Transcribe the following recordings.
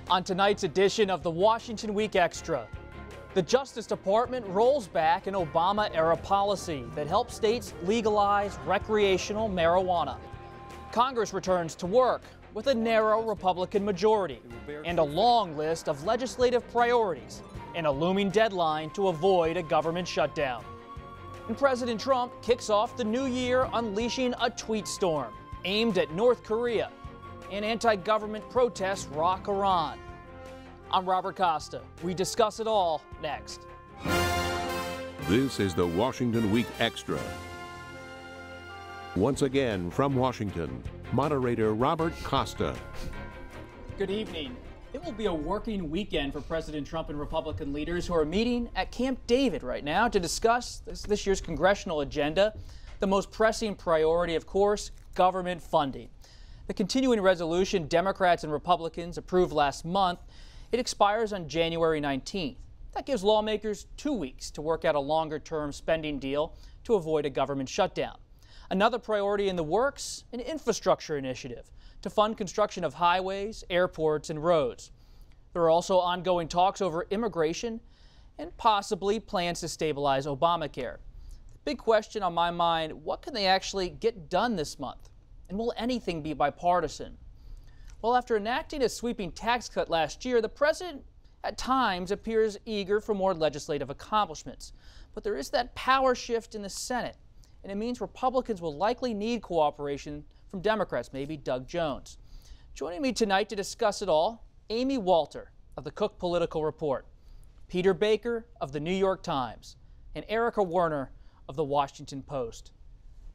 On tonight's edition of the Washington Week Extra, the Justice Department rolls back an Obama-era policy that helps states legalize recreational marijuana. Congress returns to work with a narrow Republican majority and a long list of legislative priorities and a looming deadline to avoid a government shutdown. And President Trump kicks off the new year unleashing a tweet storm aimed at North Korea, and anti-government protests rock Iran. I'm Robert Costa. We discuss it all next. This is the Washington Week Extra. Once again from Washington, moderator Robert Costa. Good evening. It will be a working weekend for President Trump and Republican leaders who are meeting at Camp David right now to discuss this year's congressional agenda. The most pressing priority, of course, government funding. The continuing resolution Democrats and Republicans approved last month, it expires on January 19th. That gives lawmakers 2 weeks to work out a longer-term spending deal to avoid a government shutdown. Another priority in the works, an infrastructure initiative to fund construction of highways, airports, and roads. There are also ongoing talks over immigration and possibly plans to stabilize Obamacare. The big question on my mind, what can they actually get done this month? And will anything be bipartisan? Well, after enacting a sweeping tax cut last year, the president at times appears eager for more legislative accomplishments. But there is that power shift in the Senate, and it means Republicans will likely need cooperation from Democrats, maybe Doug Jones. Joining me tonight to discuss it all, Amy Walter of the Cook Political Report, Peter Baker of the New York Times, and Erica Werner of the Washington Post.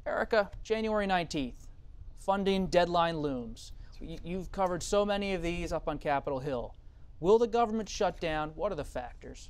Erica, January 19th. Funding deadline looms. You've covered so many of these up on Capitol Hill. Will the government shut down? What are the factors?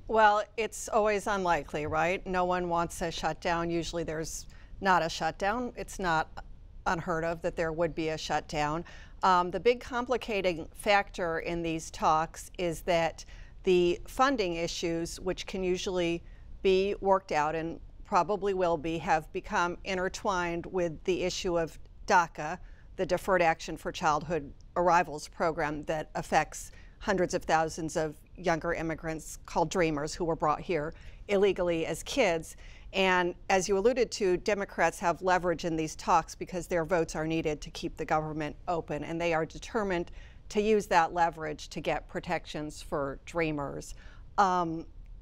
Well, it's always unlikely, right? No one wants a shutdown. Usually there's not a shutdown. It's not unheard of that there would be a shutdown. The big complicating factor in these talks is that the funding issues, which can usually be worked out and probably will be, have become intertwined with the issue of DACA, the Deferred Action for Childhood Arrivals program that affects hundreds of thousands of younger immigrants called Dreamers who were brought here illegally as kids. And as you alluded to, Democrats have leverage in these talks because their votes are needed to keep the government open, and they are determined to use that leverage to get protections for Dreamers.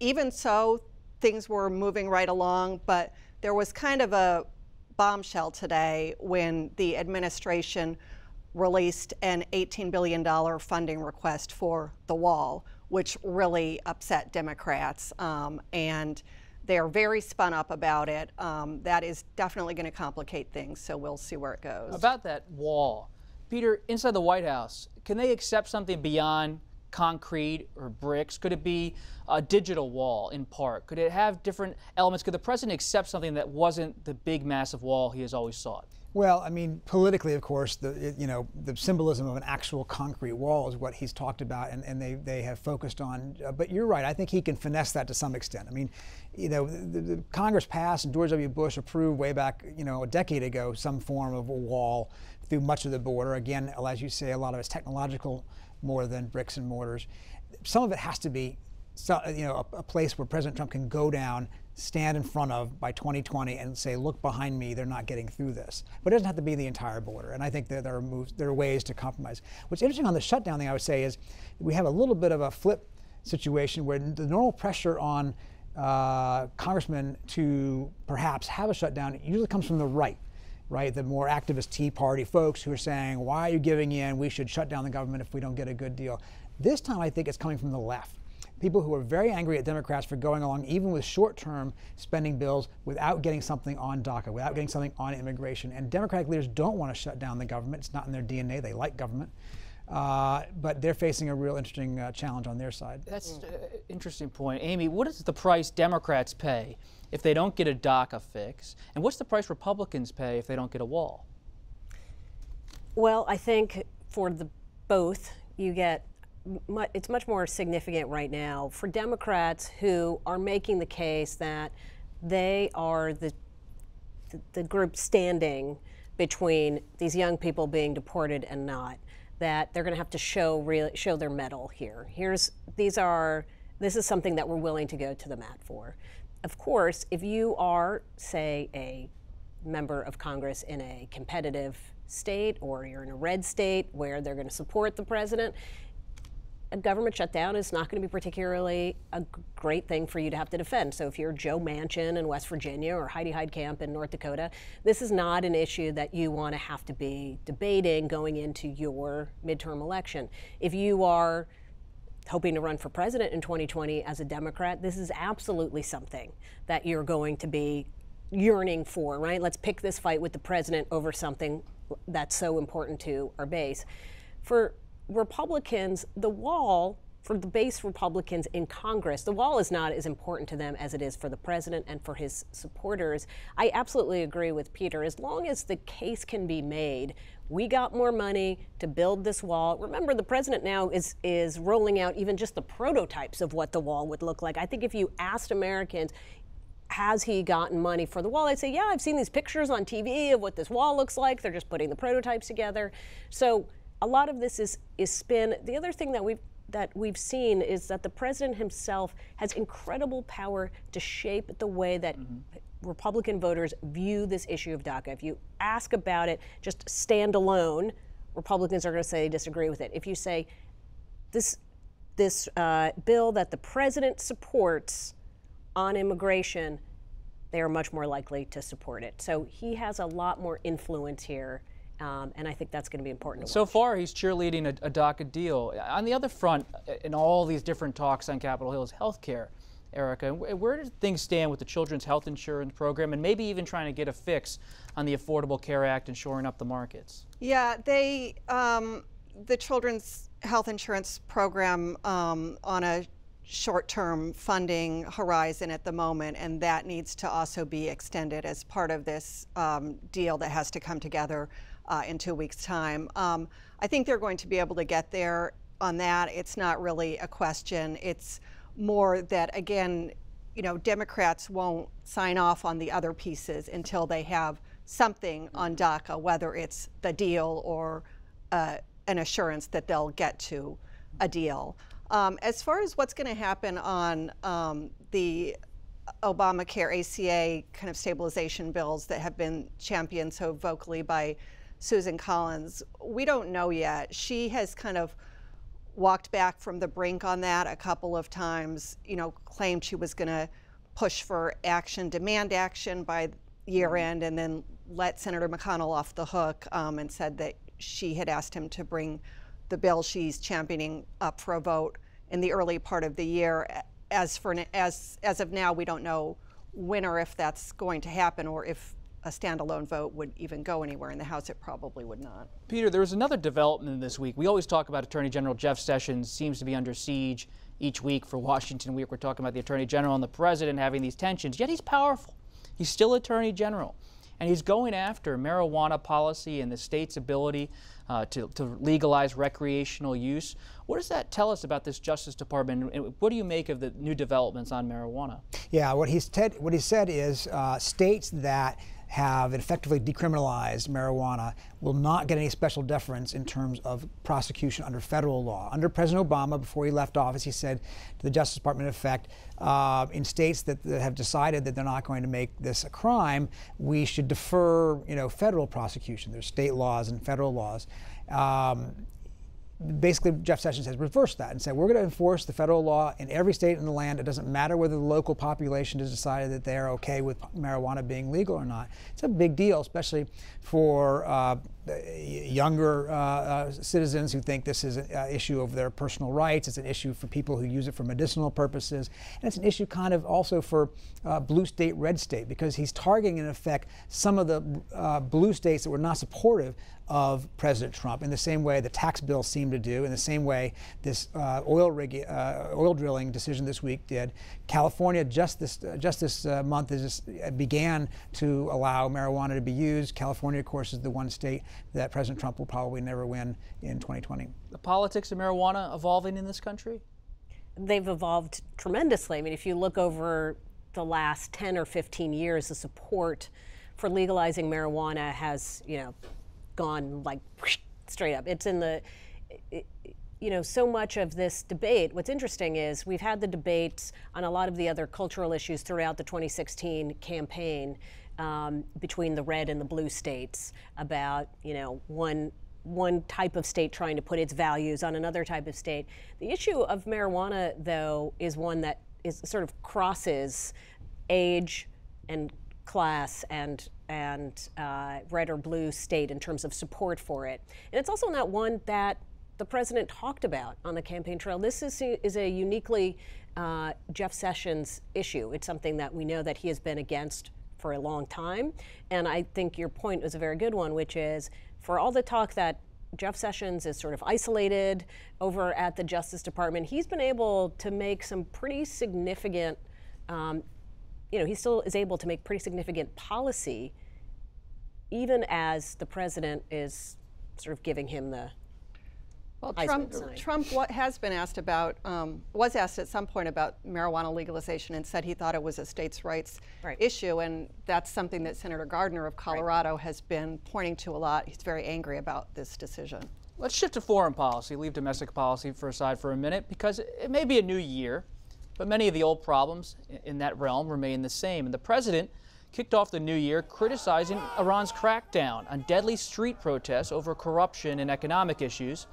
Even so, things were moving right along, but there was kind of a bombshell today when the administration released an $18 billion funding request for the wall, which really upset Democrats, and they're very spun up about it. That is definitely going to complicate things, so we'll see where it goes. About that wall, Peter, inside the White House, can they accept something beyond concrete or bricks? Could it be a digital wall in part? Could it have different elements? Could the president accept something that wasn't the big, massive wall he has always sought? Well, I mean, politically, of course, the symbolism of an actual concrete wall is what he's talked about, and they have focused on. But you're right. I think he can finesse that to some extent. I mean, the Congress passed and George W. Bush approved way back, a decade ago, some form of a wall through much of the border. Again, as you say, a lot of it's technological more than bricks and mortars. Some of it has to be, a place where President Trump can go down, stand in front of by 2020 and say, look behind me, they're not getting through this. But it doesn't have to be the entire border. And I think that there are ways to compromise. What's interesting on the shutdown thing, I would say, is we have a little bit of a flip situation where the normal pressure on congressmen to perhaps have a shutdown usually comes from the right. Right, the more activist Tea Party folks who are saying, why are you giving in? We should shut down the government if we don't get a good deal. This time, I think it's coming from the left. People who are very angry at Democrats for going along, even with short-term spending bills, without getting something on DACA, without getting something on immigration. And Democratic leaders don't want to shut down the government. It's not in their DNA. They like government. But they're facing a real interesting challenge on their side. That's an interesting point. Amy, what is the price Democrats pay if they don't get a DACA fix? And what's the price Republicans pay if they don't get a wall? Well, I think for both, you get it's much more significant right now for Democrats who are making the case that they are the group standing between these young people being deported and not. that they're going to have to show their mettle here. This is something that we're willing to go to the mat for. Of course, if you are, say, a member of Congress in a competitive state, or you're in a red state where they're going to support the president, a government shutdown is not going to be particularly a great thing for you to have to defend. So if you're Joe Manchin in West Virginia or Heidi Heitkamp in North Dakota, this is not an issue that you want to have to be debating going into your midterm election. If you are hoping to run for president in 2020 as a Democrat, this is absolutely something that you're going to be yearning for, right? Let's pick this fight with the president over something that's so important to our base. For Republicans, the wall, for the base Republicans in Congress, the wall is not as important to them as it is for the president and for his supporters. I absolutely agree with Peter. As long as the case can be made, we got more money to build this wall. Remember, the president now is rolling out even just the prototypes of what the wall would look like. I think if you asked Americans, has he gotten money for the wall? I'd say, yeah, I've seen these pictures on TV of what this wall looks like. They're just putting the prototypes together. So a lot of this is spin. The other thing that we've seen is that the president himself has incredible power to shape the way that Republican voters view this issue of DACA. If you ask about it, just stand alone, Republicans are going to say they disagree with it. If you say this bill that the president supports on immigration, they are much more likely to support it. So he has a lot more influence here. And I think that's going to be important to watch. So far, he's cheerleading a DACA deal. On the other front, in all these different talks on Capitol Hill, is health care. Erica, where do things stand with the Children's Health Insurance Program and maybe even trying to get a fix on the Affordable Care Act and shoring up the markets? Yeah, the Children's Health Insurance Program on a short-term funding horizon at the moment, and that needs to also be extended as part of this deal that has to come together in 2 weeks' time. I think they're going to be able to get there on that. It's not really a question. It's more that, again, you know, Democrats won't sign off on the other pieces until they have something on DACA, whether it's the deal or an assurance that they'll get to a deal. As far as what's going to happen on the Obamacare ACA kind of stabilization bills that have been championed so vocally by Susan Collins, we don't know yet. She has kind of walked back from the brink on that a couple of times, you know, claimed she was going to push for action, demand action by year end, and then let Senator McConnell off the hook and said that she had asked him to bring the bill she's championing up for a vote in the early part of the year. As of now, we don't know when or if that's going to happen, or if a standalone vote would even go anywhere. In the House, it probably would not. Peter, there was another development this week. We always talk about Attorney General Jeff Sessions seems to be under siege each week for Washington Week. We're talking about the Attorney General and the President having these tensions, yet he's powerful. He's still Attorney General, and he's going after marijuana policy and the state's ability to legalize recreational use. What does that tell us about this Justice Department, and what do you make of the new developments on marijuana? Yeah, what he said is states that have effectively decriminalized marijuana will not get any special deference in terms of prosecution under federal law. Under President Obama, before he left office, he said to the Justice Department, in effect, in states that have decided that they're not going to make this a crime, we should defer, you know, federal prosecution. There's state laws and federal laws. Basically, Jeff Sessions has reversed that and said, we're going to enforce the federal law in every state in the land. It doesn't matter whether the local population has decided that they're okay with marijuana being legal or not. It's a big deal, especially for younger citizens who think this is an issue of their personal rights. It's an issue for people who use it for medicinal purposes. And it's an issue kind of also for blue state, red state, because he's targeting, in effect, some of the blue states that were not supportive of President Trump, in the same way the tax bill seemed to do, in the same way this oil drilling decision this week did. California just this month began to allow marijuana to be used. California, of course, is the one state that President Trump will probably never win in 2020. The politics of marijuana evolving in this country? They've evolved tremendously. I mean, if you look over the last 10 or 15 years, the support for legalizing marijuana has, you know, gone like straight up. It's in the you know, so much of this debate, what's interesting is we've had the debates on a lot of the other cultural issues throughout the 2016 campaign between the red and the blue states about, you know, one type of state trying to put its values on another type of state. The issue of marijuana, though, is one that is sort of crosses age and class and red or blue state in terms of support for it. And it's also not one that the president talked about on the campaign trail. This is a uniquely Jeff Sessions issue. It's something that we know that he has been against for a long time. And I think your point is a very good one, which is for all the talk that Jeff Sessions is sort of isolated over at the Justice Department, he's been able to make some pretty significant, you know, he still is able to make pretty significant policy even as the president is sort of giving him the Well, Trump has been asked about, was asked at some point about marijuana legalization and said he thought it was a states' rights issue, and that's something that Senator Gardner of Colorado has been pointing to a lot. He's very angry about this decision. Let's shift to foreign policy, leave domestic policy aside for a minute, because it may be a new year, but many of the old problems in that realm remain the same. And the president kicked off the new year criticizing Iran's crackdown on deadly street protests over corruption and economic issues.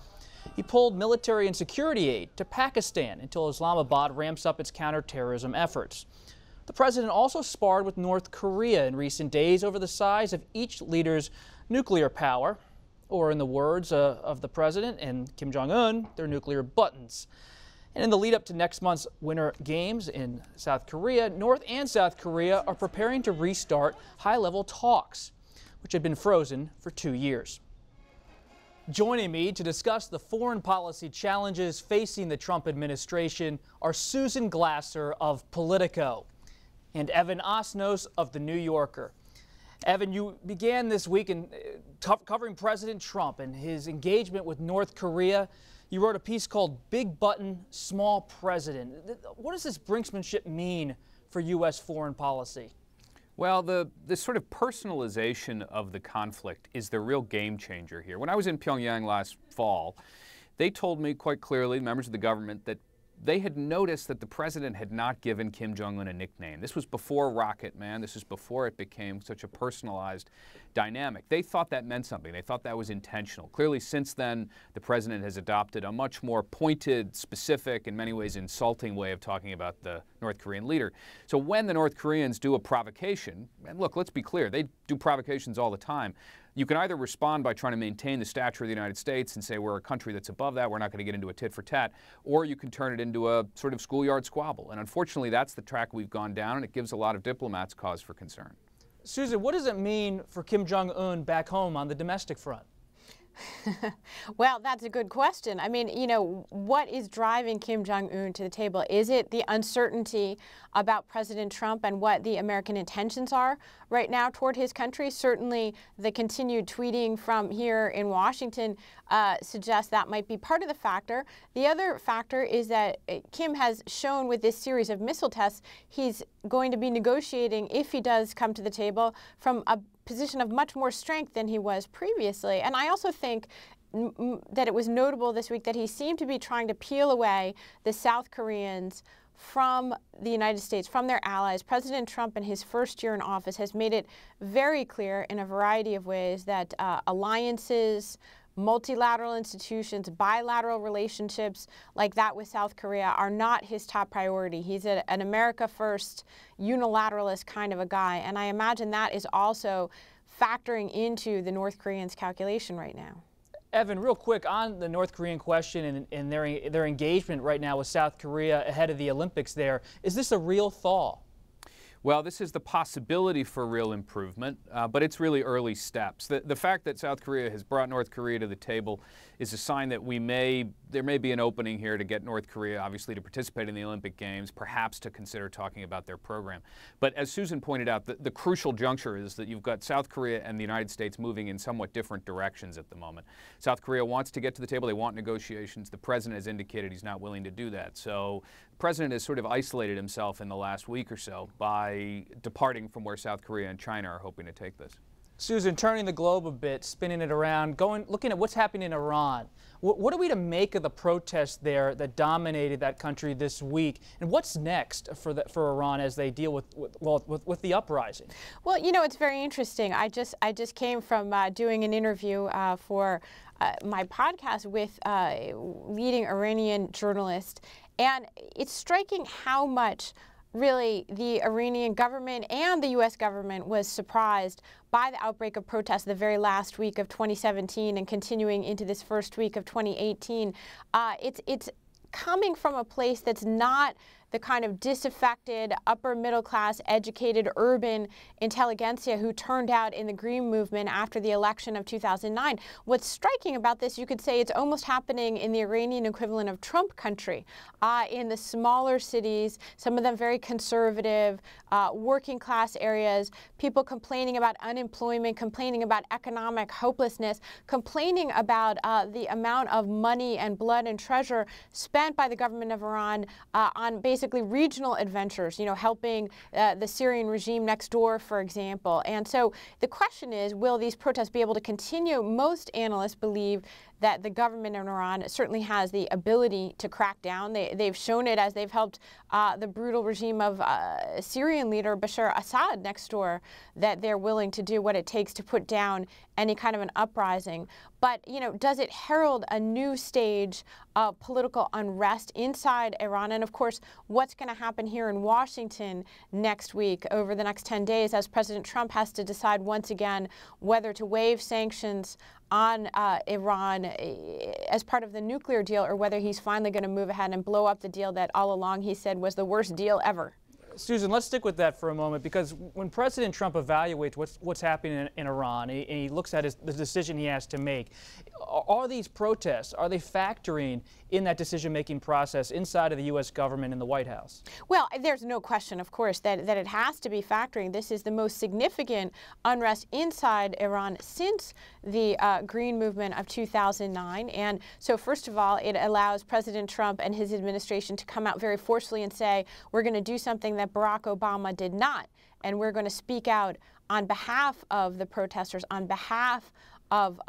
He pulled military and security aid to Pakistan until Islamabad ramps up its counterterrorism efforts. The president also sparred with North Korea in recent days over the size of each leader's nuclear power, or in the words of the president and Kim Jong-un, their nuclear buttons. And in the lead up to next month's Winter Games in South Korea, North and South Korea are preparing to restart high-level talks, which had been frozen for 2 years. Joining me to discuss the foreign policy challenges facing the Trump administration are Susan Glasser of Politico and Evan Osnos of The New Yorker. Evan, you began this week in covering President Trump and his engagement with North Korea. You wrote a piece called Big Button, Small President. What does this brinksmanship mean for U.S. foreign policy? Well, the sort of personalization of the conflict is the real game changer here. When I was in Pyongyang last fall, they told me quite clearly, members of the government, that they had noticed that the president had not given Kim Jong-un a nickname. This was before Rocket Man. This was before it became such a personalized dynamic. They thought that meant something. They thought that was intentional. Clearly, since then, the president has adopted a much more pointed, specific, in many ways insulting way of talking about the North Korean leader. So when the North Koreans do a provocation, and look, let's be clear, they do provocations all the time. You can either respond by trying to maintain the stature of the United States and say we're a country that's above that, we're not going to get into a tit for tat, or you can turn it into a sort of schoolyard squabble. And unfortunately, that's the track we've gone down, and it gives a lot of diplomats cause for concern. Susan, what does it mean for Kim Jong-un back home on the domestic front? Well, that's a good question. I mean, you know, what is driving Kim Jong-un to the table? Is it the uncertainty about President Trump and what the American intentions are right now toward his country? Certainly, the continued tweeting from here in Washington suggests that might be part of the factor. The other factor is that Kim has shown with this series of missile tests he's going to be negotiating, if he does come to the table, from a position of much more strength than he was previously. And I also think that it was notable this week that he seemed to be trying to peel away the South Koreans from the United States, from their allies. President Trump in his first year in office has made it very clear in a variety of ways that alliances, multilateral institutions, bilateral relationships like that with South Korea are not his top priority. He's an America first, unilateralist kind of a guy. And I imagine that is also factoring into the North Koreans' calculation right now. Evan, real quick on the North Korean question and their engagement right now with South Korea ahead of the Olympics there, is this a real thaw? Well, this is the possibility for real improvement, but it's really early steps. The fact that South Korea has brought North Korea to the table is a sign that there may be an opening here to get North Korea, obviously, to participate in the Olympic Games, perhaps to consider talking about their program. But as Susan pointed out, the crucial juncture is that you've got South Korea and the United States moving in somewhat different directions at the moment. South Korea wants to get to the table. They want negotiations. The president has indicated he's not willing to do that. So the president has sort of isolated himself in the last week or so by departing from where South Korea and China are hoping to take this. Susan, turning the globe a bit, spinning it around, looking at what's happening in Iran. What are we to make of the protests there that dominated that country this week? And what's next for Iran as they deal with the uprising? Well, you know, it's very interesting. I just came from doing an interview for my podcast with a leading Iranian journalist, and it's striking how much really the Iranian government and the U.S. government was surprised by the outbreak of protests the very last week of 2017 and continuing into this first week of 2018. It's coming from a place that's not the kind of disaffected, upper middle class, educated, urban intelligentsia who turned out in the Green Movement after the election of 2009. What's striking about this, you could say it's almost happening in the Iranian equivalent of Trump country, in the smaller cities, some of them very conservative, working class areas, people complaining about unemployment, complaining about economic hopelessness, complaining about the amount of money and blood and treasure spent by the government of Iran on basically regional adventures, you know, helping the Syrian regime next door, for example. And so the question is, will these protests be able to continue? Most analysts believe that the government in Iran certainly has the ability to crack down. They've shown it as they've helped the brutal regime of Syrian leader Bashar Assad next door, that they're willing to do what it takes to put down any kind of an uprising. But, you know, does it herald a new stage of political unrest inside Iran? And of course, what's going to happen here in Washington next week over the next 10 days as President Trump has to decide once again whether to waive sanctions on Iran as part of the nuclear deal, or whether he's finally going to move ahead and blow up the deal that all along he said was the worst deal ever. Susan, let's stick with that for a moment, because when President Trump evaluates what's happening in Iran, and he looks at the decision he has to make, are these protests, are they factoring in that decision-making process inside of the U.S. government and the White House? Well, there's no question, of course, that it has to be factoring. This is the most significant unrest inside Iran since the Green Movement of 2009. And so, first of all, it allows President Trump and his administration to come out very forcefully and say, we're going to do something that Barack Obama did not, and we're going to speak out on behalf of the protesters, on behalf of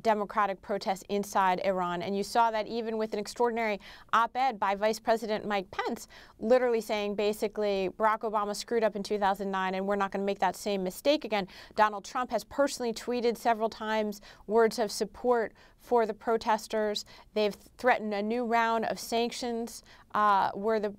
democratic protests inside Iran. And you saw that even with an extraordinary op-ed by Vice President Mike Pence, literally saying basically Barack Obama screwed up in 2009 and we're not going to make that same mistake again. Donald Trump has personally tweeted several times words of support for the protesters. They've threatened a new round of sanctions were the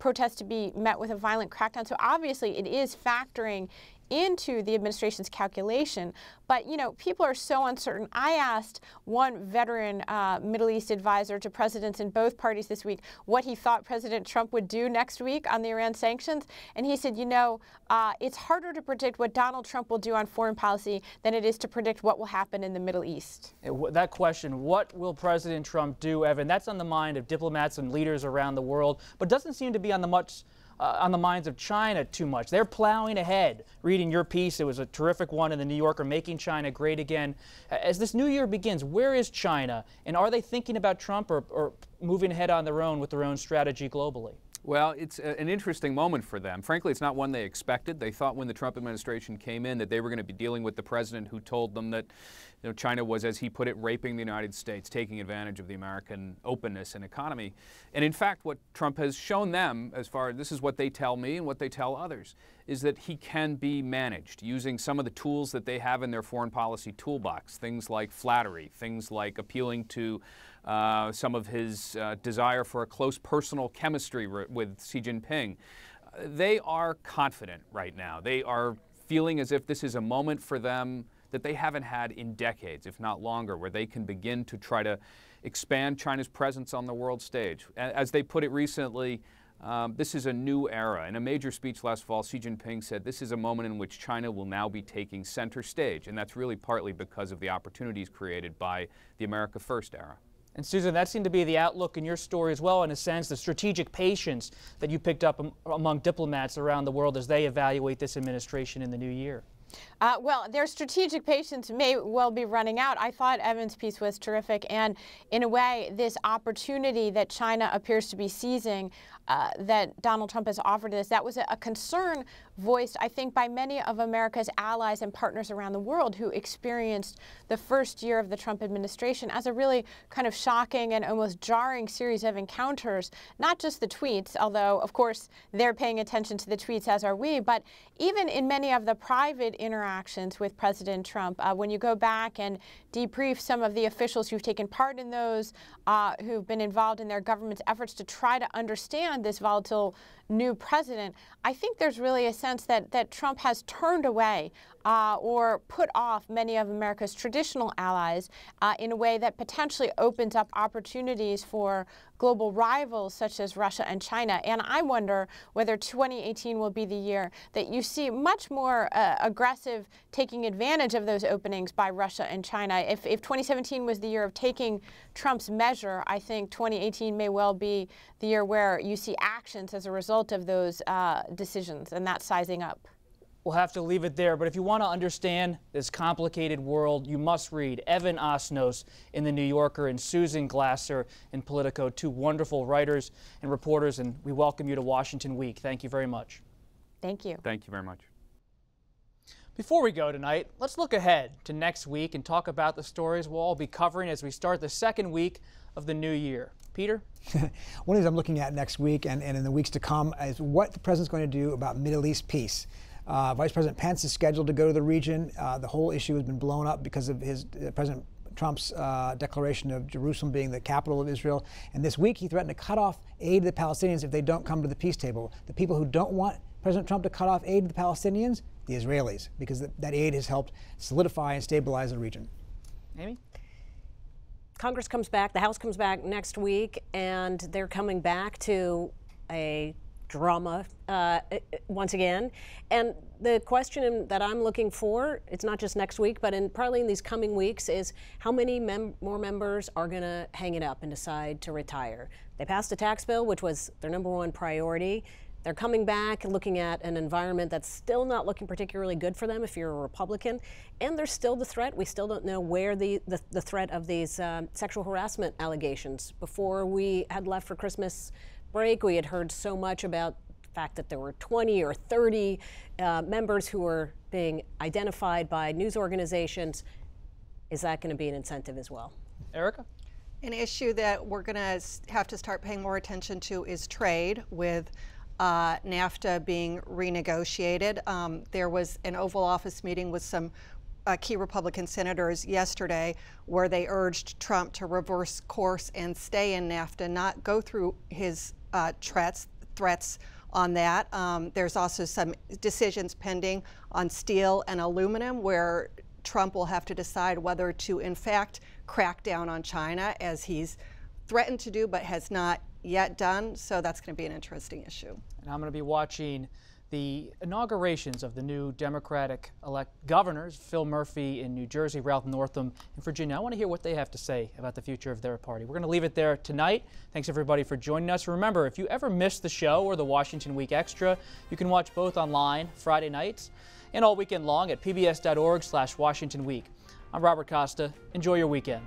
protests to be met with a violent crackdown. So obviously it is factoring into the administration's calculation. But, you know, people are so uncertain. I asked one veteran Middle East advisor to presidents in both parties this week what he thought President Trump would do next week on the Iran sanctions. And he said, you know, it's harder to predict what Donald Trump will do on foreign policy than it is to predict what will happen in the Middle East. That question, what will President Trump do, Evan, that's on the mind of diplomats and leaders around the world, but doesn't seem to be on the minds of China too much. They're plowing ahead. Reading your piece, it was a terrific one in the New Yorker, making China great again. As this new year begins, where is China? And are they thinking about Trump or moving ahead on their own with their own strategy globally? Well, it's an interesting moment for them. Frankly, it's not one they expected. They thought when the Trump administration came in that they were going to be dealing with the president who told them that, you know, China was, as he put it, raping the United States, taking advantage of the American openness and economy. And in fact, what Trump has shown them, as far as this is what they tell me and what they tell others, is that he can be managed using some of the tools that they have in their foreign policy toolbox, things like flattery, things like appealing to some of his desire for a close personal chemistry with Xi Jinping. They are confident right now. They are feeling as if this is a moment for them that they haven't had in decades, if not longer, where they can begin to try to expand China's presence on the world stage. As they put it recently, this is a new era. In a major speech last fall, Xi Jinping said this is a moment in which China will now be taking center stage, and that's really partly because of the opportunities created by the America First era. And Susan, that seemed to be the outlook in your story as well, in a sense, the strategic patience that you picked up among diplomats around the world as they evaluate this administration in the new year. Well, their strategic patience may well be running out. I thought Evan's piece was terrific, and in a way, this opportunity that China appears to be seizing, that Donald Trump has offered us, that was a concern voiced, I think, by many of America's allies and partners around the world who experienced the first year of the Trump administration as a really kind of shocking and almost jarring series of encounters, not just the tweets, although, of course, they're paying attention to the tweets, as are we, but even in many of the private interactions with President Trump. When you go back and debrief some of the officials who've taken part in those, who've been involved in their government's efforts to try to understand this volatile new president, I think there's really a sense that Trump has turned away or put off many of America's traditional allies in a way that potentially opens up opportunities for global rivals such as Russia and China. And I wonder whether 2018 will be the year that you see much more aggressive taking advantage of those openings by Russia and China. If 2017 was the year of taking Trump's measure, I think 2018 may well be the year where you see actions as a result of those decisions, and that's sizing up. We'll have to leave it there, but if you want to understand this complicated world, you must read Evan Osnos in The New Yorker and Susan Glasser in Politico, two wonderful writers and reporters, and we welcome you to Washington Week. Thank you very much. Thank you. Thank you very much. Before we go tonight, let's look ahead to next week and talk about the stories we'll all be covering as we start the second week of the new year. Peter? One of the things I'm looking at next week and in the weeks to come is what the president's going to do about Middle East peace. Vice President Pence is scheduled to go to the region. The whole issue has been blown up because of President Trump's declaration of Jerusalem being the capital of Israel. And this week he threatened to cut off aid to the Palestinians if they don't come to the peace table. The people who don't want President Trump to cut off aid to the Palestinians, the Israelis, because that aid has helped solidify and stabilize the region. Amy? Congress comes back, the House comes back next week, and they're coming back to a drama once again. And the question that I'm looking for, it's not just next week, but probably in these coming weeks, is how many more members are going to hang it up and decide to retire. They passed a tax bill, which was their #1 priority. They're coming back and looking at an environment that's still not looking particularly good for them if you're a Republican. And there's still the threat. We still don't know where the threat of these sexual harassment allegations. Before we had left for Christmas break, we had heard so much about the fact that there were 20 or 30 members who were being identified by news organizations. Is that going to be an incentive as well? Erica? An issue that we're going to have to start paying more attention to is trade, with NAFTA being renegotiated. There was an Oval Office meeting with some key Republican senators yesterday where they urged Trump to reverse course and stay in NAFTA, not go through his threats on that. There's also some decisions pending on steel and aluminum where Trump will have to decide whether to, in fact, crack down on China, as he's threatened to do but has not yet done. So that's going to be an interesting issue. And I'm going to be watching the inaugurations of the new Democratic elect governors, Phil Murphy in New Jersey, Ralph Northam in Virginia. I want to hear what they have to say about the future of their party. We're going to leave it there tonight. Thanks everybody for joining us. Remember, if you ever missed the show or the Washington Week Extra, you can watch both online Friday nights and all weekend long at pbs.org/WashingtonWeek. I'm Robert Costa. Enjoy your weekend.